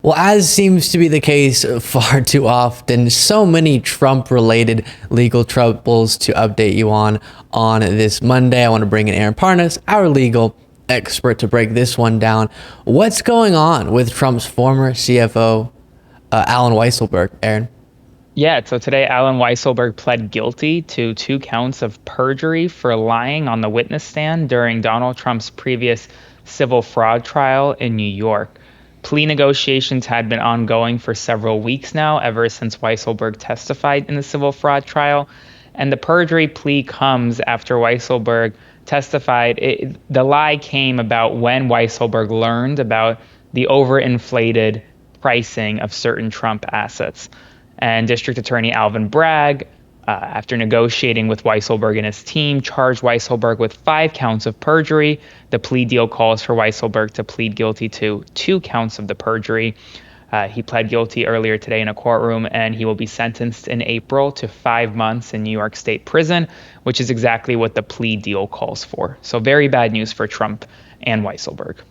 Well, as seems to be the case far too often, so many Trump-related legal troubles to update you on this Monday. I want to bring in Aaron Parnas, our legal expert, to break this one down. What's going on with Trump's former CFO, Alan Weisleberg, Aaron? Yeah, so today Alan Weisleberg pled guilty to 2 counts of perjury for lying on the witness stand during Donald Trump's previous civil fraud trial in New York. Plea negotiations had been ongoing for several weeks now, ever since Weisleberg testified in the civil fraud trial. And the perjury plea comes after Weisleberg testified. The lie came about when Weisleberg learned about the overinflated pricing of certain Trump assets. And District Attorney Alvin Bragg, after negotiating with Weisleberg and his team, charged Weisleberg with 5 counts of perjury. The plea deal calls for Weisleberg to plead guilty to 2 counts of the perjury. He pled guilty earlier today in a courtroom, and he will be sentenced in April to 5 months in New York State prison, which is exactly what the plea deal calls for. So very bad news for Trump and Weisleberg.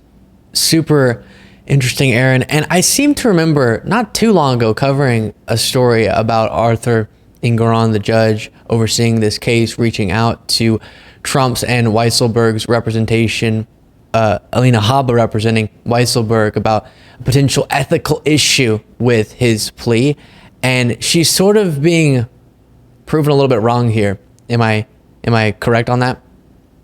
Super interesting, Aaron. And I seem to remember not too long ago covering a story about Arthur Engoron, the judge overseeing this case, reaching out to Trump's and Weisleberg's representation, Alina Habba representing Weisleberg, about a potential ethical issue with his plea. And she's sort of being proven a little bit wrong here. Am I correct on that?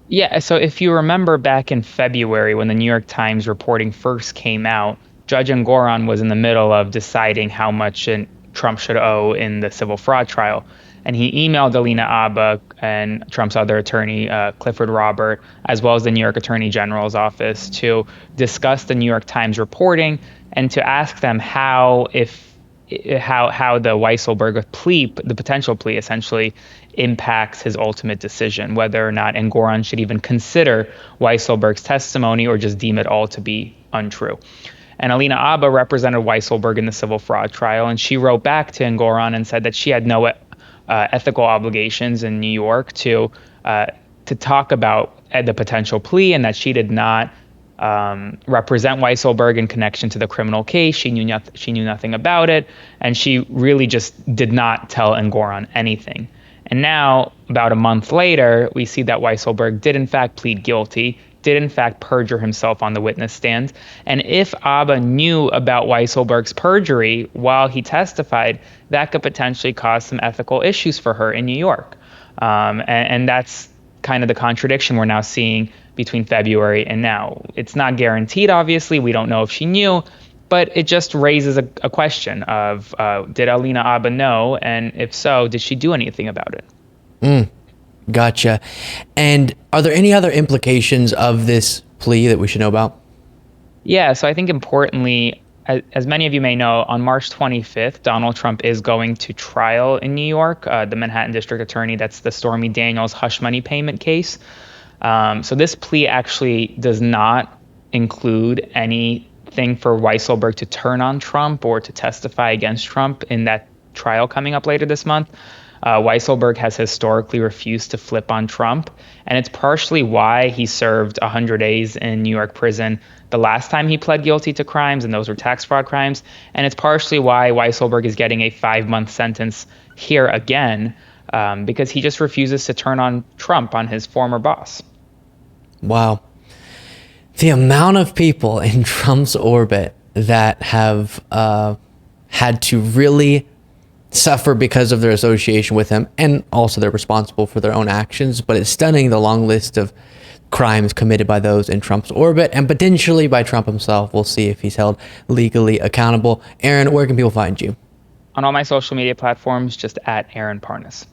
Yeah, so if you remember back in February when the New York Times reporting first came out, Judge Engoron was in the middle of deciding how much Trump should owe in the civil fraud trial. And he emailed Alina Habba and Trump's other attorney, Clifford Robert, as well as the New York Attorney General's office, to discuss the New York Times reporting and to ask them how the Weisleberg plea, the potential plea, essentially impacts his ultimate decision, whether or not Engoron should even consider Weisleberg's testimony or just deem it all to be untrue. And Alina Habba represented Weisleberg in the civil fraud trial, and she wrote back to Engoron and said that she had no ethical obligations in New York to talk about the potential plea, and that she did not represent Weisleberg in connection to the criminal case. She knew nothing about it, and she really just did not tell Engoron anything. And now, about a month later, we see that Weisleberg did in fact plead guilty, did in fact perjure himself on the witness stand. And if Habba knew about Weisleberg's perjury while he testified, that could potentially cause some ethical issues for her in New York. And that's kind of the contradiction we're now seeing between February and now. It's not guaranteed, obviously. We don't know if she knew, but it just raises a question of, did Alina Habba know? And if so, did she do anything about it? Gotcha. And are there any other implications of this plea that we should know about? Yeah, so I think importantly, as many of you may know, on March 25th, Donald Trump is going to trial in New York, the Manhattan District Attorney. That's the Stormy Daniels hush money payment case. So this plea actually does not include anything for Weisleberg to turn on Trump or to testify against Trump in that trial coming up later this month. Weisleberg has historically refused to flip on Trump, and it's partially why he served 100 days in New York prison the last time he pled guilty to crimes, and those were tax fraud crimes. And it's partially why Weisleberg is getting a 5-month sentence here again, because he just refuses to turn on Trump, on his former boss. Wow. The amount of people in Trump's orbit that have had to really suffer because of their association with him, and also they're responsible for their own actions, but it's stunning, the long list of crimes committed by those in Trump's orbit and potentially by Trump himself. We'll see if he's held legally accountable. Aaron, where can people find you? On all my social media platforms, just at Aaron Parnas.